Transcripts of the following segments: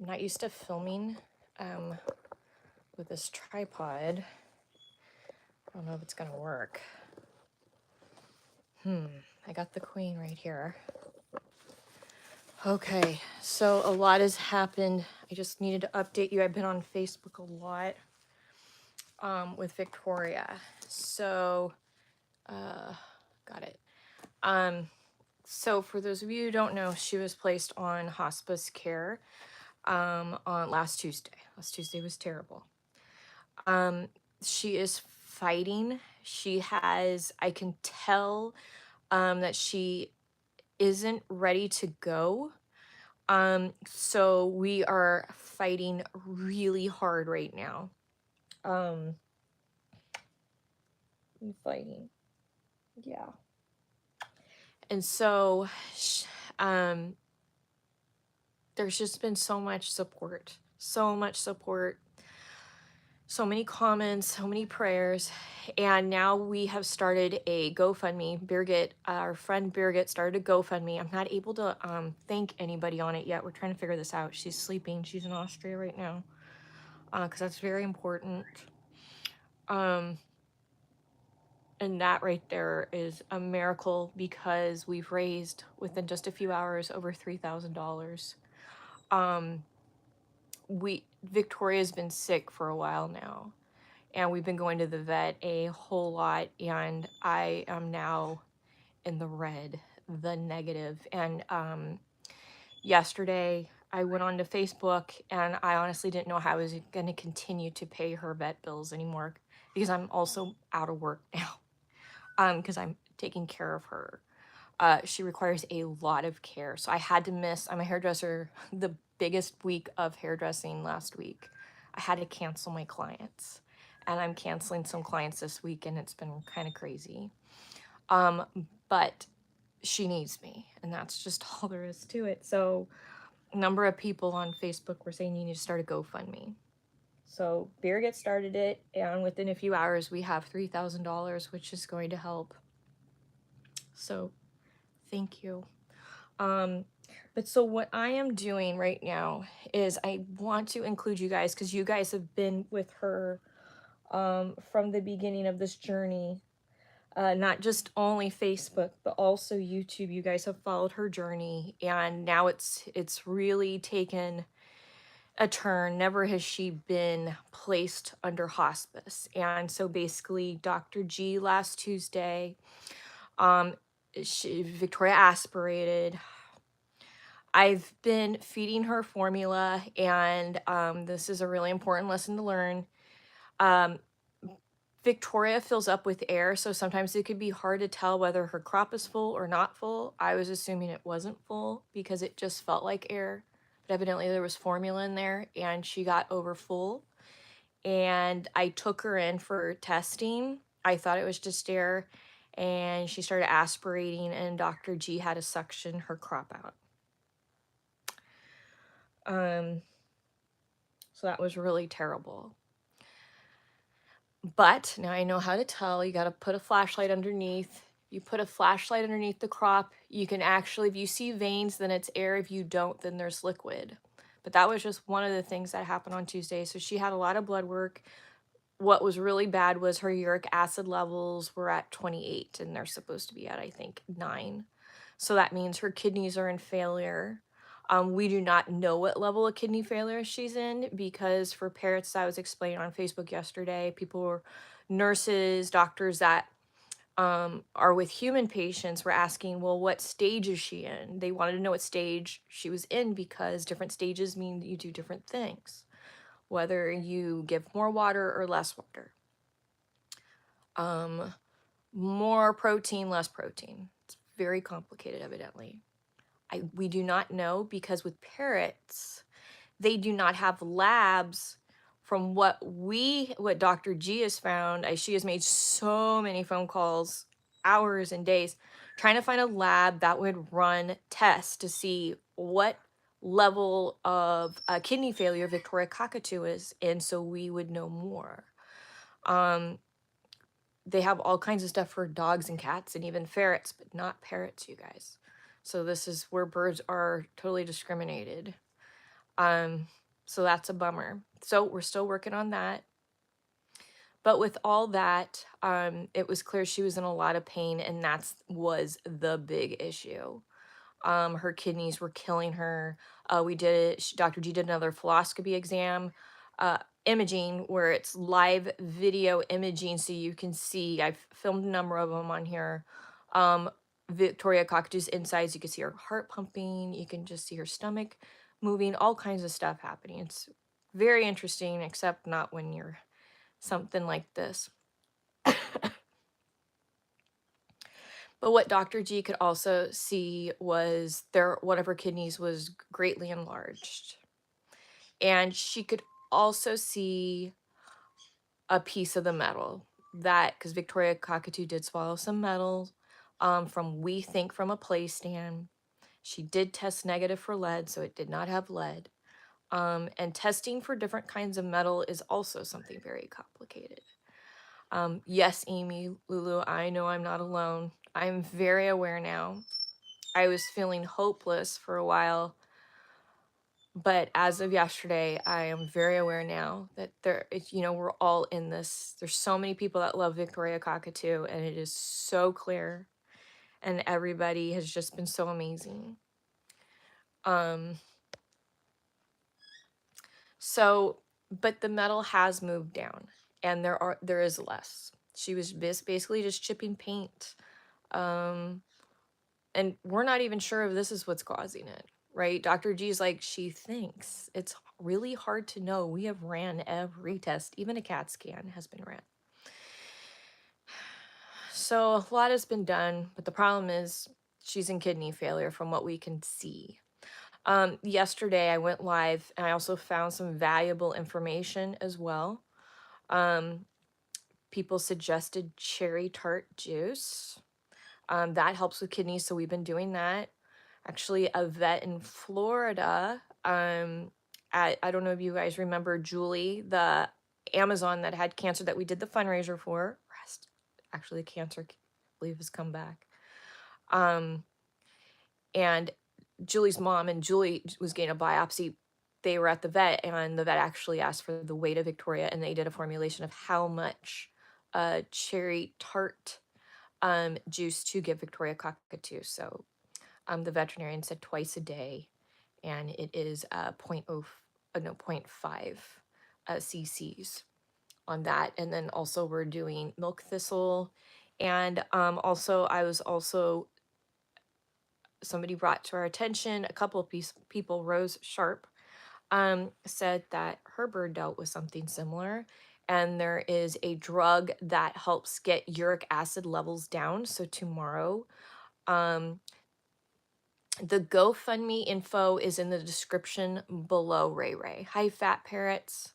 I'm not used to filming with this tripod. I don't know if it's gonna work. I got the queen right here. Okay, so a lot has happened. I just needed to update you. I've been on Facebook a lot with Victoria. So, got it. So for those of you who don't know, she was placed on hospice care on last Tuesday. Last Tuesday was terrible. She is fighting. She has, I can tell that she isn't ready to go. So we are fighting really hard right now. I'm fighting. Yeah. And so, there's just been so much support, so many comments, so many prayers. And now we have started a GoFundMe. Birgit, our friend Birgit, started a GoFundMe. I'm not able to thank anybody on it yet. We're trying to figure this out. She's sleeping. She's in Austria right now because that's very important. And that right there is a miracle because we've raised within just a few hours over $3,000. Victoria's been sick for a while now, and we've been going to the vet a whole lot, and I am now in the red, the negative. And yesterday I went onto Facebook, and I honestly didn't know how I was going to continue to pay her vet bills anymore because I'm also out of work now because I'm taking care of her. She requires a lot of care. So I had to miss, I'm a hairdresser, the biggest week of hairdressing last week. I had to cancel my clients, and I'm canceling some clients this week, and it's been kind of crazy. But she needs me, and that's just all there is to it. So a number of people on Facebook were saying you need to start a GoFundMe. So Birgit started it, and within a few hours we have $3,000, which is going to help. So thank you. But so what I am doing right now is I want to include you guys because you guys have been with her from the beginning of this journey. Not just only Facebook, but also YouTube. You guys have followed her journey, and now it's really taken a turn. Never has she been placed under hospice. And so basically Dr. G last Tuesday, Victoria aspirated. I've been feeding her formula, and this is a really important lesson to learn. Victoria fills up with air, so sometimes it could be hard to tell whether her crop is full or not full. I was assuming it wasn't full because it just felt like air, but evidently there was formula in there, and she got over full. And I took her in for testing. I thought it was just air, and she started aspirating, and Dr. G had to suction her crop out. So that was really terrible. But now I know how to tell. You got to put a flashlight underneath. You put a flashlight underneath the crop, you can actually, if you see veins, then it's air. If you don't, then there's liquid. But that was just one of the things that happened on Tuesday. So she had a lot of blood work. What was really bad was her uric acid levels were at 28, and they're supposed to be at, I think, 9. So that means her kidneys are in failure. We do not know what level of kidney failure she's in because for Parrots, I was explaining on Facebook yesterday, people were, nurses, doctors that are with human patients were asking, well, what stage is she in? They wanted to know what stage she was in because different stages mean you do different things, whether you give more water or less water. More protein, less protein. It's very complicated, evidently. We do not know because with parrots, they do not have labs. From what Dr. G has found, she has made so many phone calls, hours and days, trying to find a lab that would run tests to see what level of kidney failure Victoria Cockatoo is in, so we would know more. They have all kinds of stuff for dogs and cats and even ferrets, but not parrots, you guys. So this is where birds are totally discriminated. So that's a bummer. So we're still working on that. But with all that, it was clear she was in a lot of pain, and that's was the big issue. Her kidneys were killing her. We did Dr. G did another fluoroscopy exam, imaging where it's live video imaging, so you can see. I've filmed a number of them on here. Um, Victoria Cockatoo's insides. You can see her heart pumping. You can just see her stomach moving. All kinds of stuff happening. It's very interesting, except not when you're something like this. But what Dr. G could also see was one of her kidneys was greatly enlarged. And she could also see a piece of the metal that, because Victoria Cockatoo did swallow some metal from, we think, from a play stand. She did test negative for lead, so it did not have lead. And testing for different kinds of metal is also something very complicated. Yes, Amy, Lulu, I know I'm not alone. I'm very aware now. I was feeling hopeless for a while, but as of yesterday, I am very aware now that we're all in this. There's so many people that love Victoria Cockatoo, and it is so clear, and everybody has just been so amazing. Um, so, but the metal has moved down, and there is less. She was basically just chipping paint. And we're not even sure if this is what's causing it, right? Dr. G's like, she thinks. It's really hard to know. We have ran every test, even a CAT scan has been ran. So a lot has been done, but the problem is she's in kidney failure from what we can see. Yesterday I went live and I also found some valuable information as well. People suggested cherry tart juice. That helps with kidneys, so we've been doing that. Actually, a vet in Florida, I don't know if you guys remember Julie, the Amazon that had cancer that we did the fundraiser for. Actually, the cancer, I believe, has come back. And Julie's mom and Julie was getting a biopsy. They were at the vet, and the vet actually asked for the weight of Victoria, and they did a formulation of how much cherry tart juice to give Victoria Cockatoo. So the veterinarian said twice a day, and it is 0.5 cc's on that. And then also we're doing milk thistle, and somebody brought to our attention, a couple of people, Rose Sharp, said that her bird dealt with something similar. And there is a drug that helps get uric acid levels down. So tomorrow, the GoFundMe info is in the description below, Ray Ray. Hi, Fat Parrots.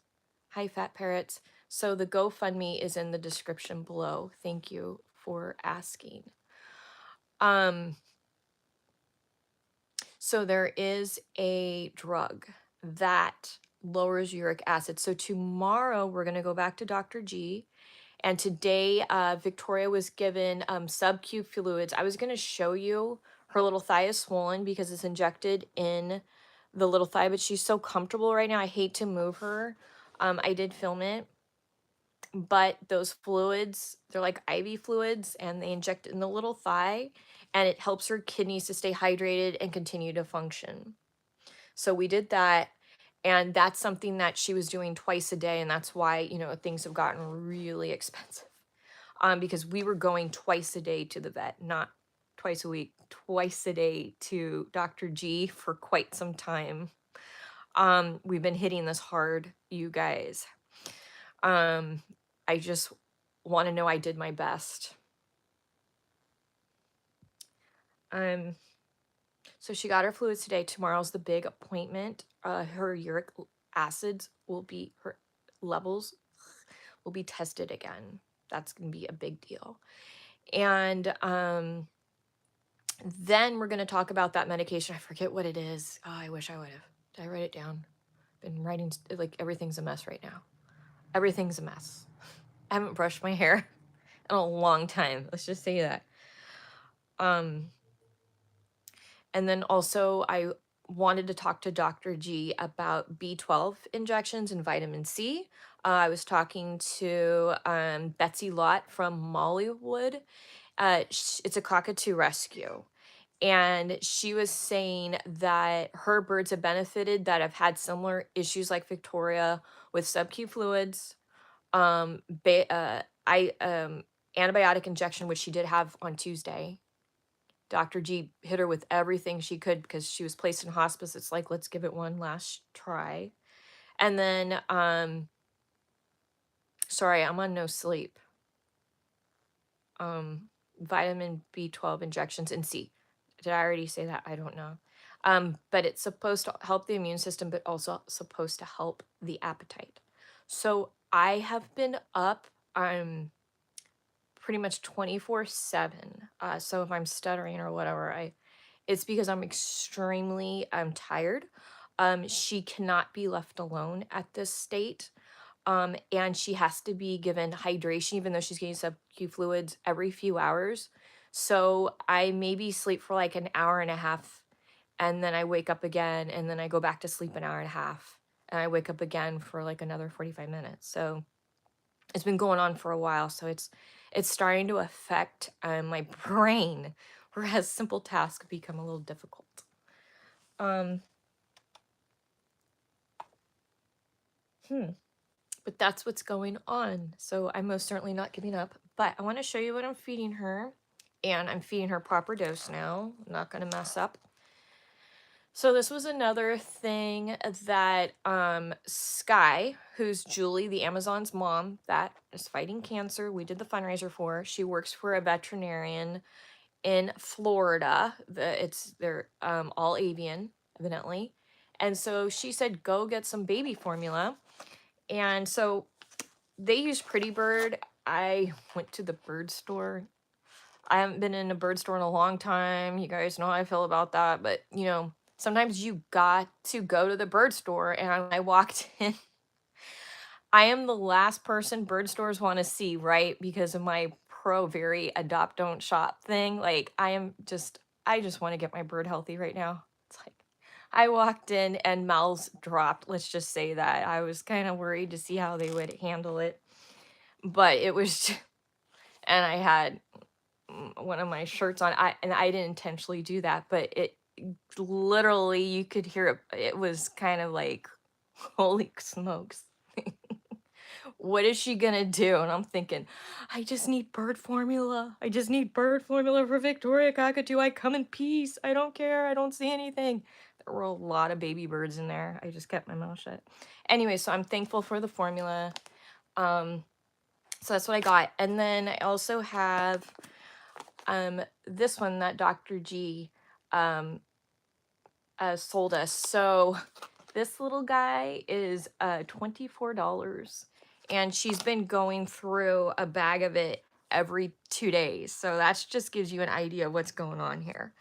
Hi, Fat Parrots. So the GoFundMe is in the description below. Thank you for asking. So there is a drug that lowers uric acid. So tomorrow we're going to go back to Dr. G. And today Victoria was given sub-Q fluids. I was going to show you her little thigh is swollen because it's injected in the little thigh, but she's so comfortable right now. I hate to move her. I did film it, but those fluids, they're like IV fluids, and they inject in the little thigh, and it helps her kidneys to stay hydrated and continue to function. So we did that, and that's something that she was doing twice a day, and that's why, things have gotten really expensive. Because we were going twice a day to the vet, not twice a week, twice a day to Dr. G for quite some time. We've been hitting this hard, you guys. I just want to know I did my best. So she got her fluids today. Tomorrow's the big appointment. Her uric acids her levels will be tested again. That's going to be a big deal. And then we're going to talk about that medication. I forget what it is. Oh, I wish I would have. Did I write it down? Been writing, like, everything's a mess right now. Everything's a mess. I haven't brushed my hair in a long time. Let's just say that. And then also wanted to talk to Dr. G about B12 injections and vitamin C. I was talking to Betsy Lott from Mollywood. It's a cockatoo rescue. And she was saying that her birds have benefited that have had similar issues like Victoria with sub-Q fluids, antibiotic injection, which she did have on Tuesday. Dr. G hit her with everything she could because she was placed in hospice. It's like, let's give it one last try. And then, sorry, I'm on no sleep. Vitamin B12 injections and C. Did I already say that? I don't know. But it's supposed to help the immune system, but also supposed to help the appetite. So I have been up pretty much 24/7. So if I'm stuttering or whatever, it's because I'm extremely tired. She cannot be left alone at this state. And she has to be given hydration, even though she's getting sub-Q fluids every few hours. So I maybe sleep for like an hour and a half, and then I wake up again, and then I go back to sleep an hour and a half, and I wake up again for like another 45 minutes. So it's been going on for a while. So it's starting to affect my brain, whereas simple tasks become a little difficult. But that's what's going on. So I'm most certainly not giving up. But I want to show you what I'm feeding her. And I'm feeding her proper dose now. I'm not going to mess up. So this was another thing that Sky, who's Julie, the Amazon's mom, that is fighting cancer, we did the fundraiser for. She works for a veterinarian in Florida. They're all avian, evidently. And so she said, go get some baby formula. And so they use Pretty Bird. I went to the bird store. I haven't been in a bird store in a long time. You guys know how I feel about that. But, sometimes you got to go to the bird store. And I walked in. I am the last person bird stores want to see, right? Because of my very adopt, don't shop thing. Like, I just want to get my bird healthy right now. It's like, I walked in and mouths dropped. Let's just say that. I was kind of worried to see how they would handle it. But it was, and I had one of my shirts on. I didn't intentionally do that, but it literally, you could hear it. It was kind of like, holy smokes. What is she gonna do? And I'm thinking, I just need bird formula. I just need bird formula for Victoria Cockatoo. I come in peace. I don't care. I don't see anything. There were a lot of baby birds in there. I just kept my mouth shut. Anyway, so I'm thankful for the formula. So that's what I got. And then I also have this one that Dr. G sold us. So this little guy is $24. And she's been going through a bag of it every 2 days. So that just gives you an idea of what's going on here.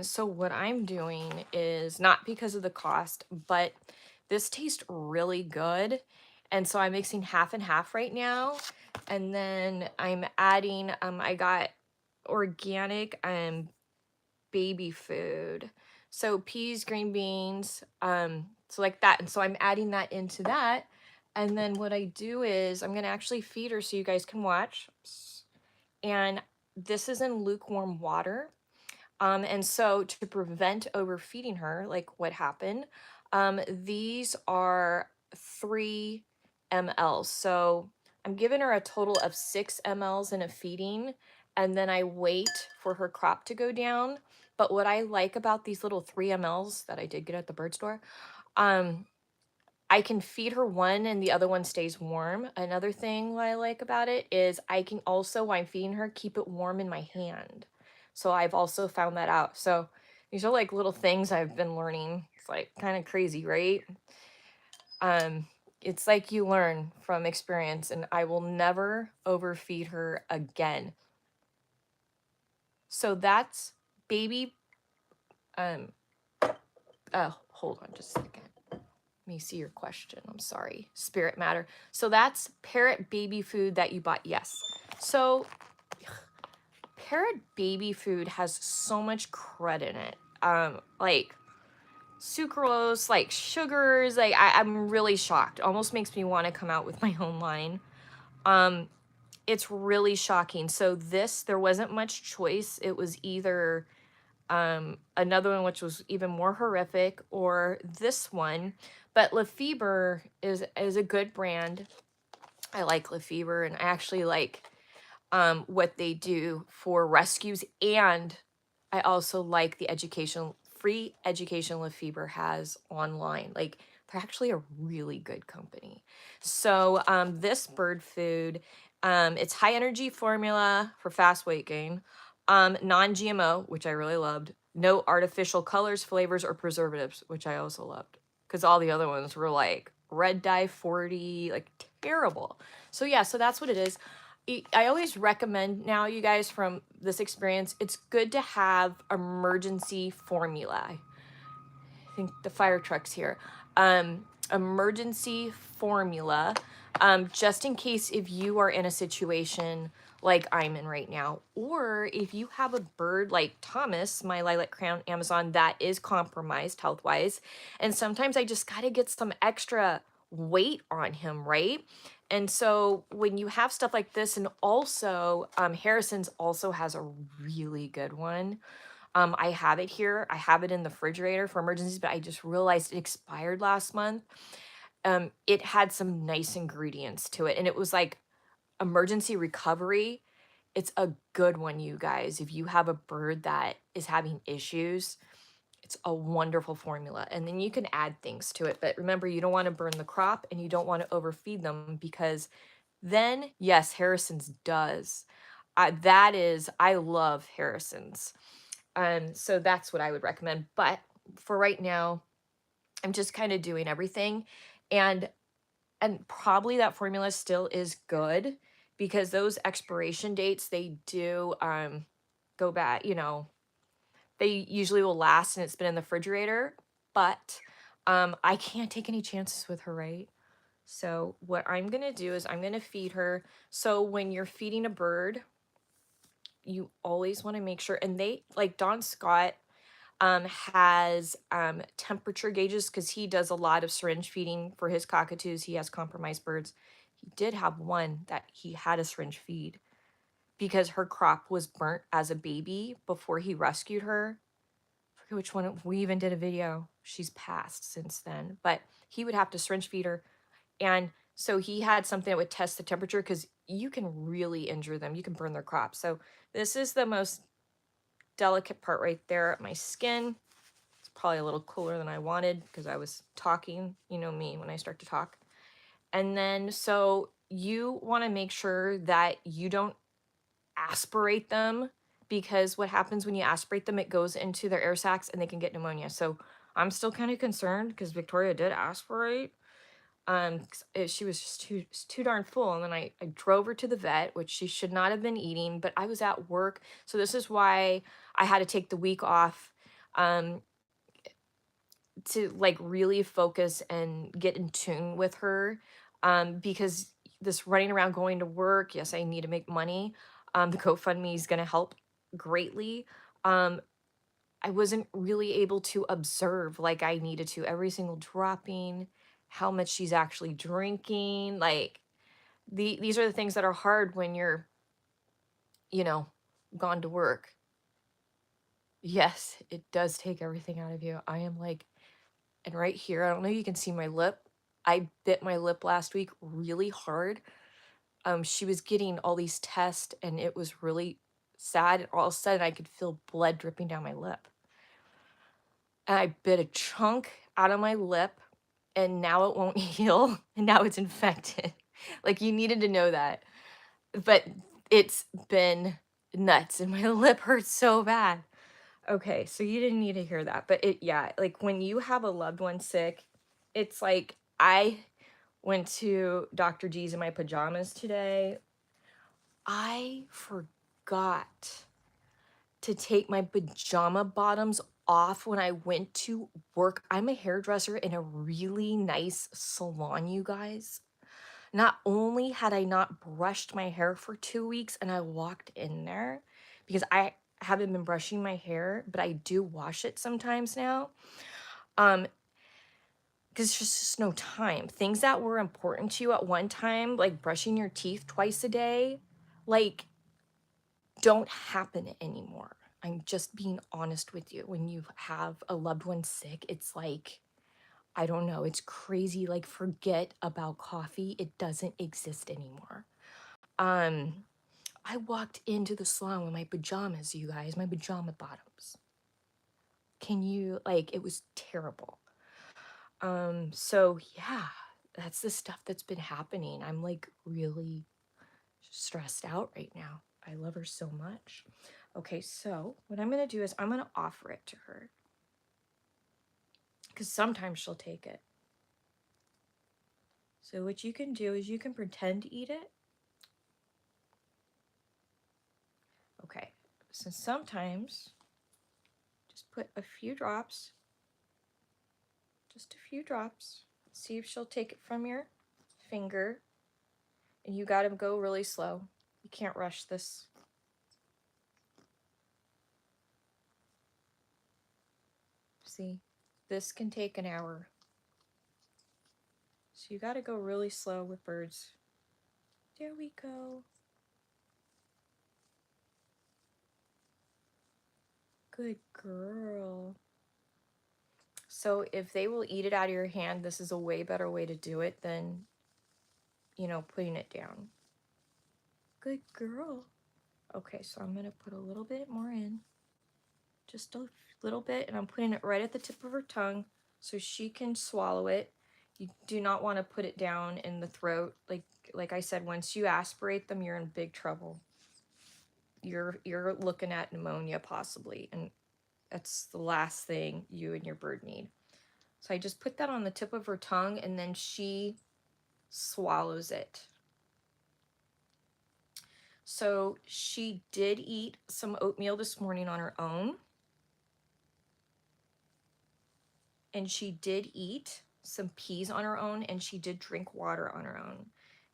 So what I'm doing is not because of the cost, but this tastes really good. And so I'm mixing half and half right now. And then I'm adding, I got organic baby food. So peas, green beans, so like that. And so I'm adding that into that. And then what I do is I'm going to actually feed her so you guys can watch. And this is in lukewarm water. And so to prevent overfeeding her, like what happened, these are 3 mLs. So I'm giving her a total of 6 mLs in a feeding, and then I wait for her crop to go down. But what I like about these little 3 mLs that I did get at the bird store, I can feed her one and the other one stays warm. Another thing what I like about it is I can also, while I'm feeding her, keep it warm in my hand. So I've also found that out. So these are like little things I've been learning. It's like kind of crazy, right? It's like you learn from experience, and I will never overfeed her again. So that's baby, hold on just a second. Let me see your question. I'm sorry. Spirit matter. So that's Parrot baby food that you bought. Yes. So Parrot baby food has so much crud in it. Like sucrose, like sugars. Like I'm really shocked. Almost makes me want to come out with my own line. Um, it's really shocking. So this, there wasn't much choice. It was either another one which was even more horrific, or this one. But Lefebvre is a good brand. I like Lefebvre, and I actually like what they do for rescues, and I also like the free education Lefebvre has online. Like, they're actually a really good company. So this bird food, it's high energy formula for fast weight gain, non-GMO, which I really loved, no artificial colors, flavors, or preservatives, which I also loved, because all the other ones were like red dye 40, like terrible. So yeah, so that's what it is. I always recommend now, you guys, from this experience, it's good to have emergency formula. I think the fire truck's here. Emergency formula, just in case if you are in a situation like I'm in right now, or if you have a bird like Thomas, my lilac crown Amazon, that is compromised health-wise, and sometimes I just got to get some extra weight on him, right? And so when you have stuff like this, and also Harrison's also has a really good one. I have it here. I have it in the refrigerator for emergencies, but I just realized it expired last month. It had some nice ingredients to it, and it was like emergency recovery. It's a good one, you guys. If you have a bird that is having issues, it's a wonderful formula. And then you can add things to it. But remember, you don't want to burn the crop, and you don't want to overfeed them, because then, yes, Harrison's does. I love Harrison's. So that's what I would recommend. But for right now, I'm just kind of doing everything. And probably that formula still is good, because those expiration dates, they do go back, they usually will last, and it's been in the refrigerator. But I can't take any chances with her, right? So what I'm gonna do is I'm gonna feed her. So when you're feeding a bird, you always want to make sure, and they like Don Scott has temperature gauges, because he does a lot of syringe feeding for his cockatoos. He has compromised birds. He did have one that he had a syringe feed because her crop was burnt as a baby before he rescued her. I forget which one. We even did a video. She's passed since then, but he would have to syringe feed her. And so he had something that would test the temperature, because you can really injure them. You can burn their crops. So this is the most delicate part right there. My skin, it's probably a little cooler than I wanted because I was talking. You know me when I start to talk. And then so you want to make sure that you don't aspirate them, because what happens when you aspirate them, it goes into their air sacs and they can get pneumonia. So I'm still kind of concerned, because Victoria did aspirate. 'Cause she was just too darn full, and then I drove her to the vet, which she should not have been eating, but I was at work, so this is why I had to take the week off, um, to like really focus and get in tune with her, because this running around going to work, yes, I need to make money. The GoFundMe is going to help greatly. Um, I wasn't really able to observe like I needed to, every single dropping, how much she's actually drinking. Like, these are the things that are hard when you're, you know, gone to work. Yes, it does take everything out of you. I am like, and right here, I don't know if you can see my lip. I bit my lip last week really hard. She was getting all these tests, and it was really sad. And all of a sudden, I could feel blood dripping down my lip. And I bit a chunk out of my lip, and now it won't heal, and now it's infected. Like, you needed to know that. But it's been nuts, and my lip hurts so bad. Okay, so you didn't need to hear that. But yeah, like when you have a loved one sick, it's like I went to Dr. G's in my pajamas today. I forgot to take my pajama bottoms off when I went to work. I'm a hairdresser in a really nice salon, you guys. Not only had I not brushed my hair for 2 weeks, and I walked in there because I haven't been brushing my hair, but I do wash it sometimes now. Um, because there's just no time. Things that were important to you at one time, like brushing your teeth twice a day, like don't happen anymore. I'm just being honest with you. When you have a loved one sick, it's like, I don't know, it's crazy. Like, forget about coffee. It doesn't exist anymore. Um, I walked into the salon with my pajamas, you guys, my pajama bottoms. Can you, like, it was terrible. So yeah, that's the stuff that's been happening. I'm like really stressed out right now. I love her so much. Okay, so what I'm gonna do is I'm gonna offer it to her because sometimes she'll take it. So what you can do is you can pretend to eat it. Okay, so sometimes just put a few drops, just a few drops. See if she'll take it from your finger. And you gotta go really slow. You can't rush this. See, this can take an hour. So you gotta go really slow with birds. There we go. Good girl. So if they will eat it out of your hand, this is a way better way to do it than, you know, putting it down. Good girl. Okay, so I'm gonna put a little bit more in. Just a little bit, and I'm putting it right at the tip of her tongue so she can swallow it. You do not want to put it down in the throat. Like I said, once you aspirate them, you're in big trouble. You're looking at pneumonia possibly, and that's the last thing you and your bird need. So I just put that on the tip of her tongue, and then she swallows it. So she did eat some oatmeal this morning on her own. And she did eat some peas on her own, and she did drink water on her own.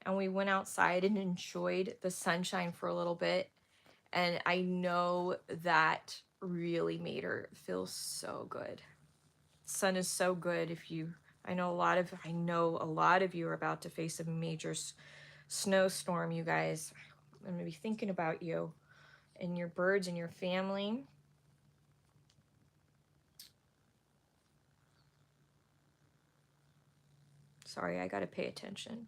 And we went outside and enjoyed the sunshine for a little bit. And I know that really made her feel so good. Sun is so good. I know a lot of you are about to face a major snowstorm, you guys. I'm gonna be thinking about you and your birds and your family. Sorry, I gotta pay attention.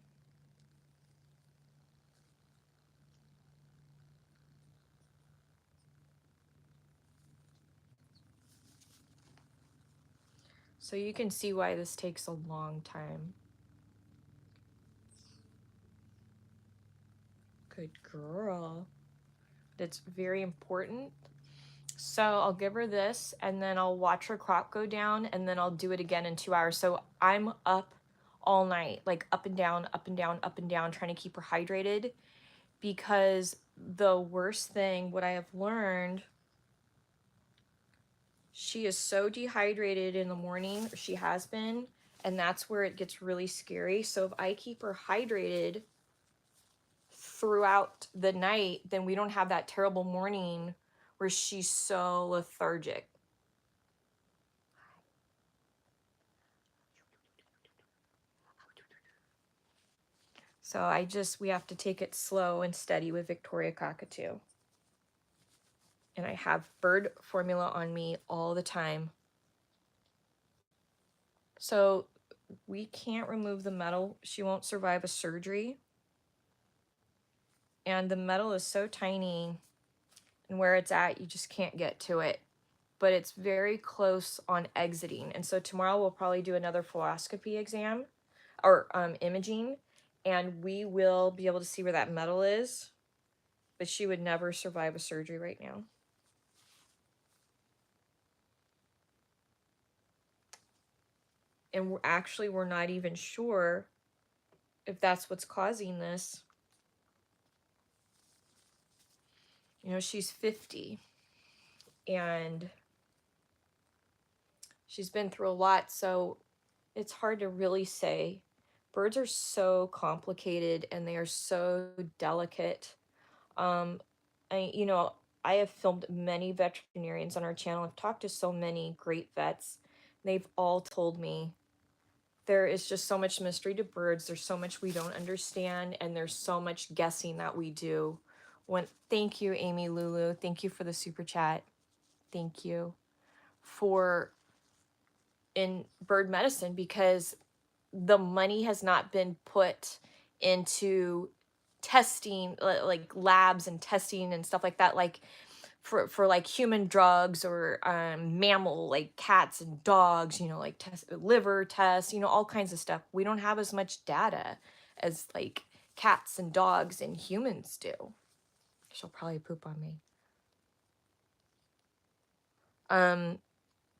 So you can see why this takes a long time. Good girl. That's very important. So I'll give her this, and then I'll watch her clock go down, and then I'll do it again in 2 hours. So I'm up all night, like up and down, up and down, up and down, trying to keep her hydrated, because the worst thing, what I have learned, she is so dehydrated in the morning, or she has been, and that's where it gets really scary. So if I keep her hydrated throughout the night, then we don't have that terrible morning where she's so lethargic. So we have to take it slow and steady with Victoria Cockatoo. And I have bird formula on me all the time. So we can't remove the metal. She won't survive a surgery. And the metal is so tiny, and where it's at, you just can't get to it. But it's very close on exiting. And so tomorrow we'll probably do another fluoroscopy exam or imaging, and we will be able to see where that metal is. But she would never survive a surgery right now. And we're not even sure if that's what's causing this. You know, she's 50 and she's been through a lot, so it's hard to really say. Birds are so complicated and they are so delicate. Um, you know, I have filmed many veterinarians on our channel. I've talked to so many great vets They've all told me there is just so much mystery to birds. There's so much we don't understand, and there's so much guessing that we do. Thank you, Amy Lulu. Thank you for the super chat. Thank you for in bird medicine, because the money has not been put into testing, like labs and testing and stuff like that, like for like human drugs, or mammal, like cats and dogs, like liver tests, all kinds of stuff. We don't have as much data as like cats and dogs and humans do. She'll probably poop on me.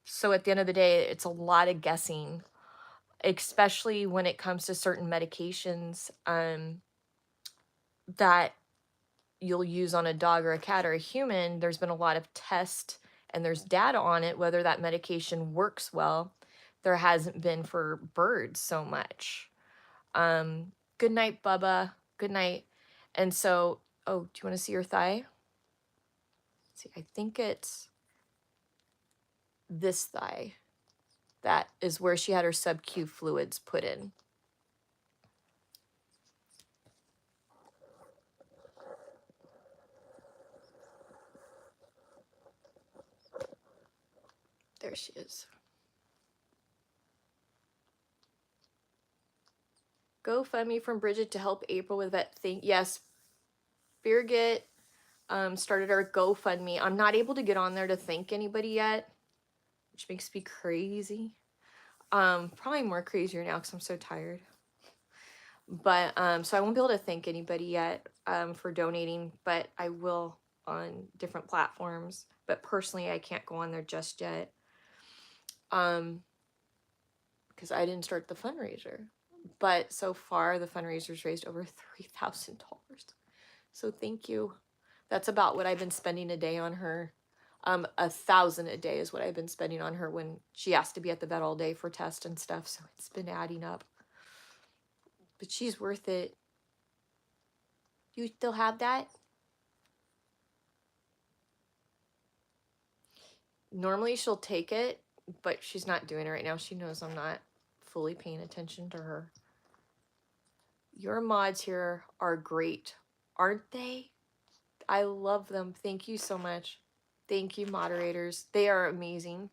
So at the end of the day, it's a lot of guessing, especially when it comes to certain medications that you'll use on a dog or a cat or a human. There's been a lot of tests and there's data on it, whether that medication works well. There hasn't been for birds so much. Good night, Bubba. Good night. And so, oh, do you want to see your thigh? Let's see, I think it's this thigh. That is where she had her sub-Q fluids put in. There she is. GoFundMe from Bridget to help April with vet thing. Yes, Birgit started our GoFundMe. I'm not able to get on there to thank anybody yet, which makes me crazy. Probably more crazier now because I'm so tired. But so I won't be able to thank anybody yet for donating, but I will on different platforms. But personally, I can't go on there just yet because I didn't start the fundraiser. But so far, the fundraiser's raised over $3,000. So thank you. That's about what I've been spending a day on her. $1,000 a day is what I've been spending on her when she has to be at the vet all day for tests and stuff. So it's been adding up. But she's worth it. Do you still have that? Normally she'll take it, but she's not doing it right now. She knows I'm not fully paying attention to her. Your mods here are great, aren't they? I love them. Thank you so much. Thank you, moderators. They are amazing.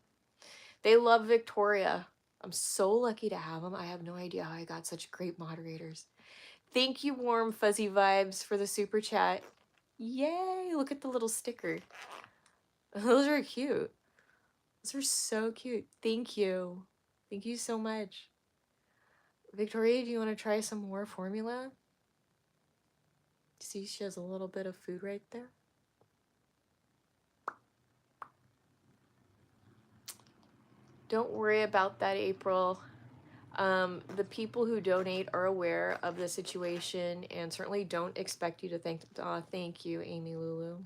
They love Victoria. I'm so lucky to have them. I have no idea how I got such great moderators. Thank you, Warm Fuzzy Vibes, for the super chat. Yay! Look at the little sticker. Those are cute. Those are so cute. Thank you. Thank you so much. Victoria, do you want to try some more formula? See, she has a little bit of food right there. Don't worry about that, April. The people who donate are aware of the situation and certainly don't expect you to thank you, Amy Lulu.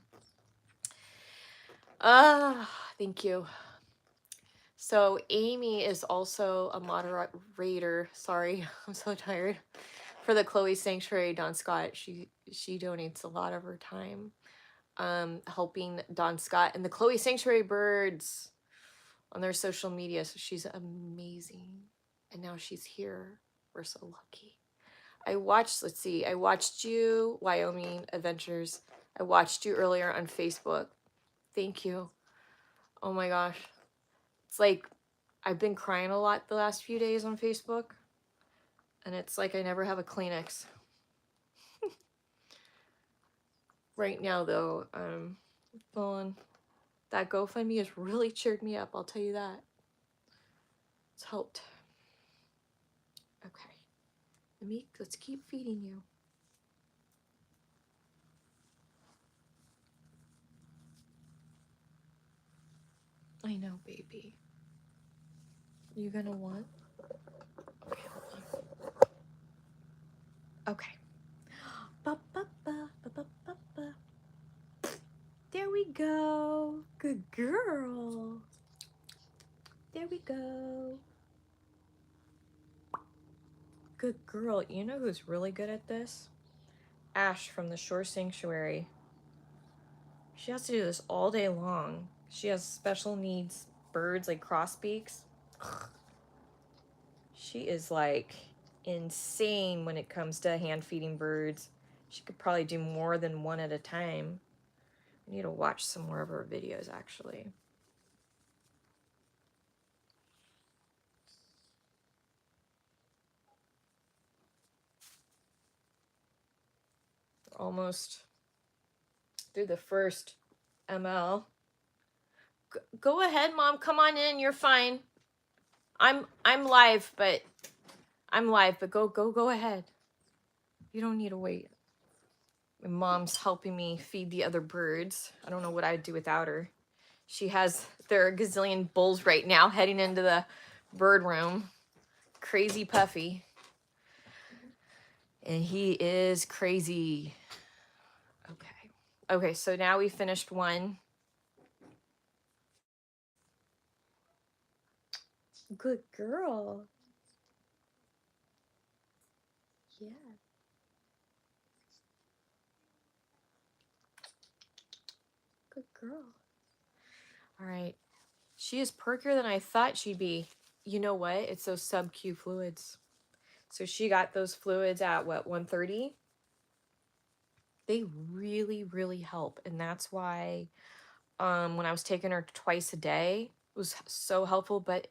Thank you. So Amy is also a moderator. Sorry, I'm so tired. For the Chloe Sanctuary, Don Scott, she donates a lot of her time helping Don Scott and the Chloe Sanctuary birds on their social media. So she's amazing. And now she's here. We're so lucky. I watched you, Wyoming Adventures. I watched you earlier on Facebook. Thank you. Oh my gosh. It's like I've been crying a lot the last few days on Facebook. And it's like I never have a Kleenex. Right now, though, feeling that GoFundMe has really cheered me up. I'll tell you that. It's helped. Okay. Let's keep feeding you. I know, baby. You gonna want? Okay, hold on. Okay. Ba, ba, ba, ba, ba, ba, ba. There we go. Good girl. There we go. Good girl. You know who's really good at this? Ash from the Shore Sanctuary. She has to do this all day long. She has special needs birds like grosbeaks. She is like insane when it comes to hand feeding birds. She could probably do more than one at a time. I need to watch some more of her videos, actually. Almost through the first ML. Go ahead, Mom. Come on in. You're fine. I'm live, but go ahead. You don't need to wait. My mom's helping me feed the other birds. I don't know what I'd do without her. There are a gazillion bulls right now heading into the bird room. Crazy Puffy. And he is crazy. Okay. Okay, so now we finished one. Good girl. Yeah. Good girl. All right. She is perkier than I thought she'd be. You know what? It's those sub-Q fluids. So she got those fluids at what, 1:30? They really, really help. And that's why when I was taking her twice a day, it was so helpful, but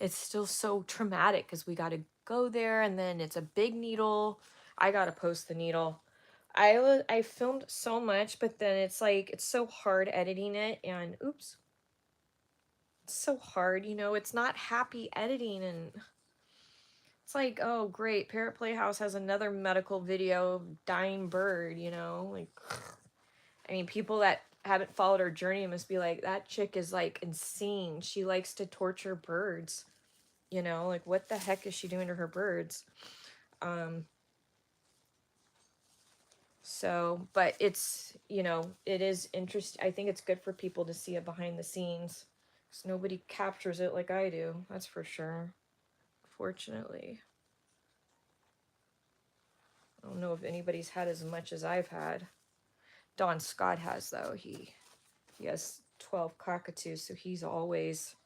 it's still so traumatic because we got to go there and then it's a big needle. I got to post the needle. I filmed so much, but then it's like, it's so hard editing it and oops. It's so hard, you know, it's not happy editing and it's like, oh great, Parrot Playhouse has another medical video of dying bird, you know, like, I mean, people that haven't followed her journey must be like, that chick is like insane. She likes to torture birds, you know, like what the heck is she doing to her birds? So, but it's, you know, it is interesting. I think it's good for people to see it behind the scenes. 'Cause nobody captures it like I do, that's for sure. Fortunately. I don't know if anybody's had as much as I've had. Don Scott has, though. He has 12 cockatoos, so he's always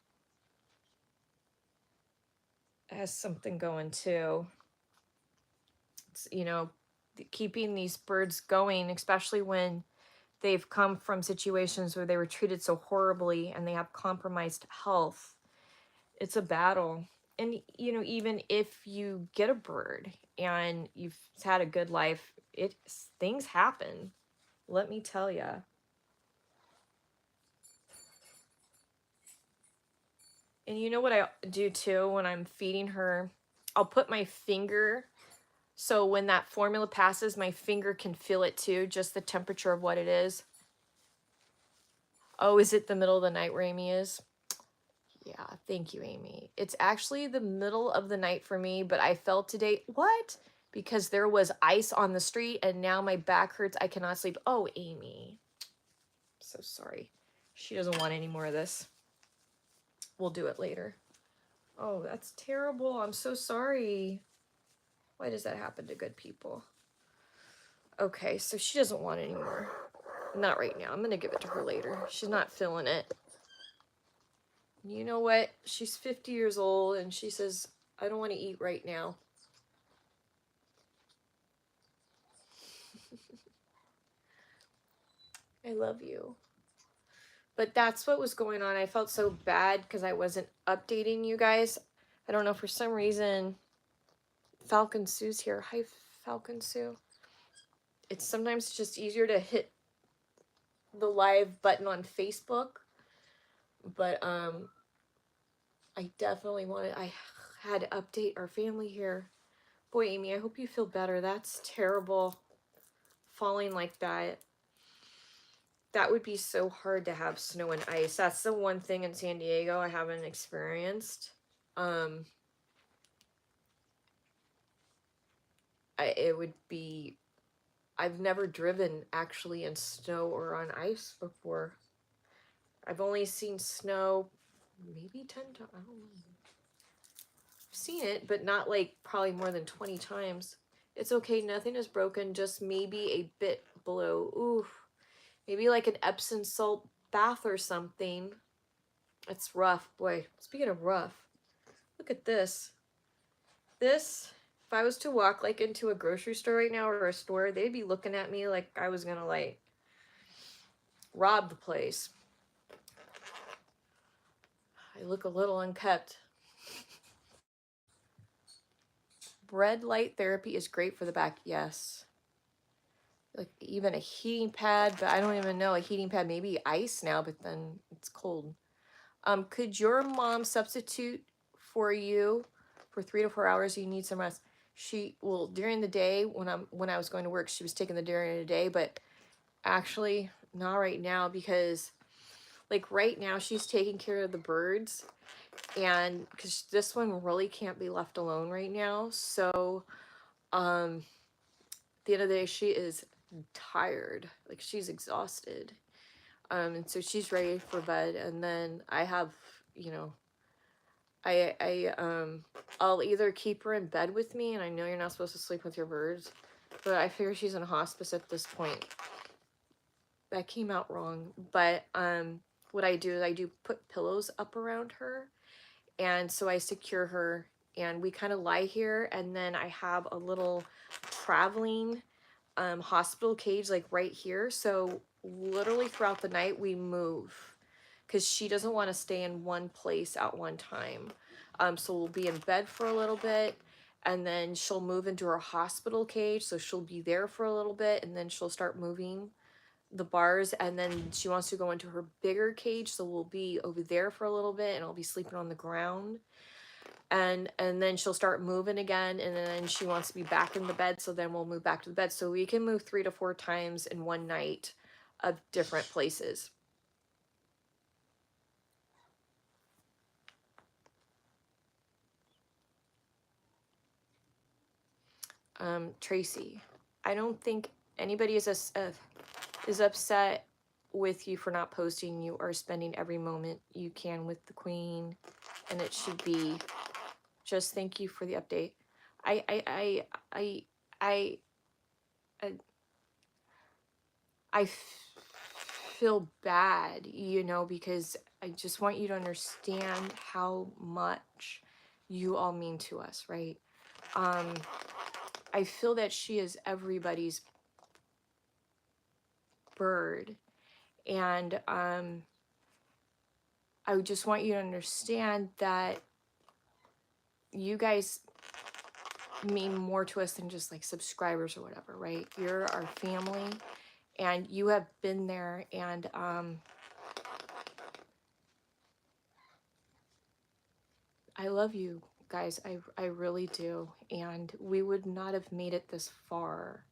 has something going too. It's, you know, keeping these birds going, especially when they've come from situations where they were treated so horribly and they have compromised health. It's a battle. And, you know, even if you get a bird and you've had a good life, things happen. Let me tell you. And you know what I do too when I'm feeding her? I'll put my finger, so when that formula passes, my finger can feel it too, just the temperature of what it is. Oh, is it the middle of the night where Amy is? Yeah, thank you, Amy. It's actually the middle of the night for me, but I felt today, what? Because there was ice on the street and now my back hurts. I cannot sleep. Oh, Amy. So sorry. She doesn't want any more of this. We'll do it later. Oh, that's terrible. I'm so sorry. Why does that happen to good people? Okay, so she doesn't want any more. Not right now. I'm going to give it to her later. She's not feeling it. You know what? She's 50 years old and she says, I don't want to eat right now. I love you. But that's what was going on. I felt so bad because I wasn't updating you guys. I don't know, for some reason, Falcon Sue's here. Hi, Falcon Sue. It's sometimes just easier to hit the live button on Facebook. But I definitely I had to update our family here. Boy, Amy, I hope you feel better. That's terrible. Falling like that. That would be so hard to have snow and ice. That's the one thing in San Diego I haven't experienced. It would be, I've never driven actually in snow or on ice before. I've only seen snow maybe 10 times. I don't know. I've seen it, but not like probably more than 20 times. It's okay. Nothing is broken. Just maybe a bit below. Ooh, maybe like an Epsom salt bath or something. It's rough. Boy, speaking of rough, Look at this. This, if I was to walk like into a grocery store right now or a store, they'd be looking at me like I was gonna like rob the place. I look a little unkept. Red light therapy is great for the back. Yes. Like even a heating pad, but I don't even know a heating pad, maybe ice now, but then it's cold. Could your mom substitute for you for 3 to 4 hours? You need some rest. She, well, during the day when I was going to work, she was taking the during the day, but actually not right now because like right now she's taking care of the birds, and because this one really can't be left alone right now. So at the end of the day she is tired, like she's exhausted, and so she's ready for bed. And then I have, you know, I'll either keep her in bed with me, and I know you're not supposed to sleep with your birds, but I figure she's in hospice at this point. That came out wrong, but what I do is I do put pillows up around her, and so I secure her, and we kind of lie here, and then I have a little traveling hospital cage like right here, so literally throughout the night we move because she doesn't want to stay in one place at one time. So we'll be in bed for a little bit, and then she'll move into her hospital cage, so she'll be there for a little bit, and then she'll start moving the bars, and then she wants to go into her bigger cage, so we'll be over there for a little bit, and I'll be sleeping on the ground, and then she'll start moving again, and then she wants to be back in the bed, so then we'll move back to the bed. So we can move 3 to 4 times in one night of different places. Tracy, I don't think anybody is upset with you for not posting. You are spending every moment you can with the queen, and it should be just thank you for the update. I I I I I I, I feel bad, you know, because I just want you to understand how much you all mean to us, right? Um, I feel that she is everybody's bird, and I just want you to understand that you guys mean more to us than just like subscribers or whatever, right? You're our family, and you have been there, and I love you guys. I really do, and we would not have made it this far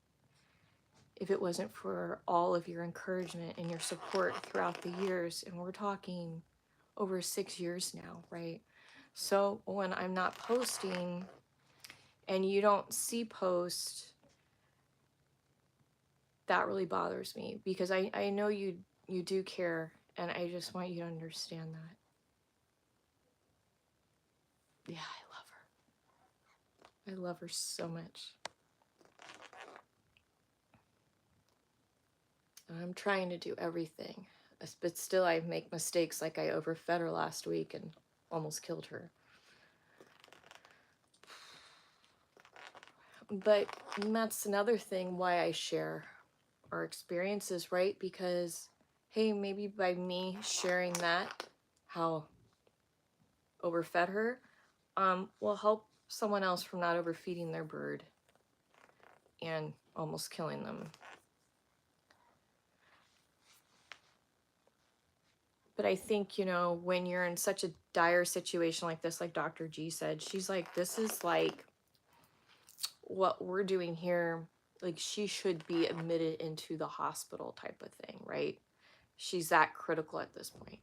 if it wasn't for all of your encouragement and your support throughout the years. And we're talking over 6 years now, right? So when I'm not posting and you don't see posts, that really bothers me, because I know you do care, and I just want you to understand that. Yeah, I love her so much. I'm trying to do everything, but still I make mistakes, like I overfed her last week and almost killed her. But that's another thing why I share our experiences, right? Because, hey, maybe by me sharing that, how overfed her, will help someone else from not overfeeding their bird and almost killing them. But I think, you know, when you're in such a dire situation like this, like Dr. G said, she's like, this is like what we're doing here. Like, she should be admitted into the hospital type of thing, right? She's that critical at this point.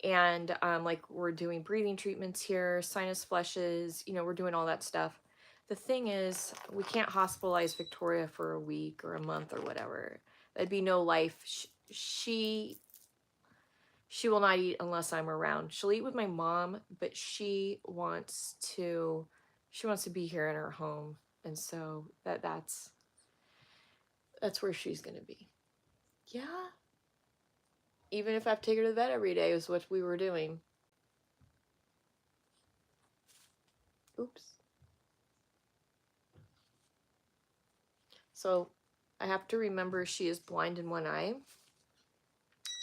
And like, we're doing breathing treatments here, sinus flushes, you know, we're doing all that stuff. The thing is, we can't hospitalize Victoria for a week or a month or whatever. That'd be no life. She will not eat unless I'm around. She'll eat with my mom, but she wants to be here in her home. And so that's where she's gonna be. Yeah. Even if I have to take her to the vet every day, is what we were doing. Oops. So I have to remember she is blind in one eye.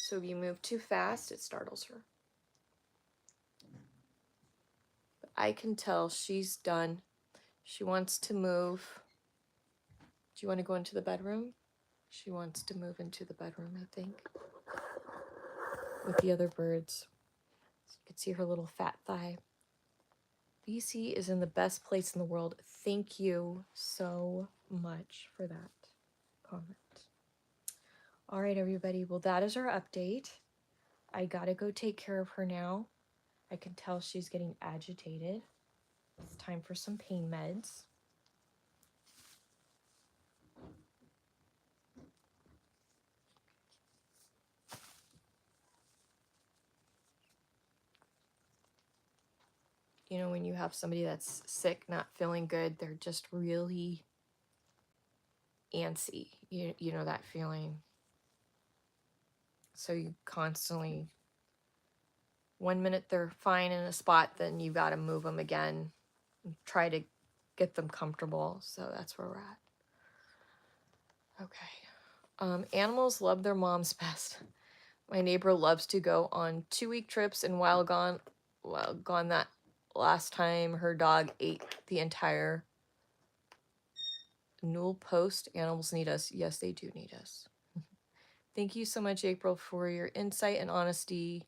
So if you move too fast, it startles her. But I can tell she's done. She wants to move. Do you want to go into the bedroom? She wants to move into the bedroom, I think, with the other birds. So you can see her little fat thigh. BC is in the best place in the world. Thank you so much for that comment. All right, everybody. Well, that is our update. I gotta go take care of her now. I can tell she's getting agitated. It's time for some pain meds. You know, when you have somebody that's sick, not feeling good, they're just really antsy. You know that feeling. So you constantly, 1 minute they're fine in a spot, then you got to move them again and try to get them comfortable. So that's where we're at. Okay. Animals love their moms best. My neighbor loves to go on 2-week trips, and while gone that last time, her dog ate the entire newel post. Animals need us. Yes, they do need us. Thank you so much, April, for your insight and honesty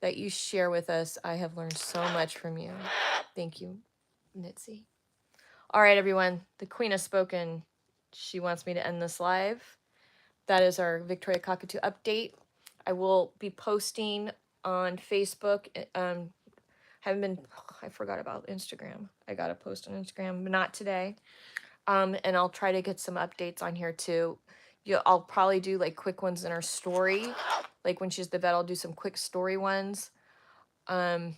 that you share with us. I have learned so much from you. Thank you, Nitzy. All right, everyone. The queen has spoken. She wants me to end this live. That is our Victoria Cockatoo update. I will be posting on Facebook. I forgot about Instagram. I got to post on Instagram, but not today. And I'll try to get some updates on here too. I'll probably do like quick ones in her story. Like when she's the vet, I'll do some quick story ones. And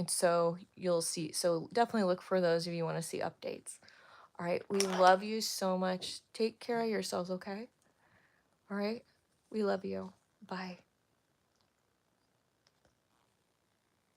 so you'll see. So definitely look for those if you want to see updates. All right. We love you so much. Take care of yourselves, okay? All right. We love you. Bye.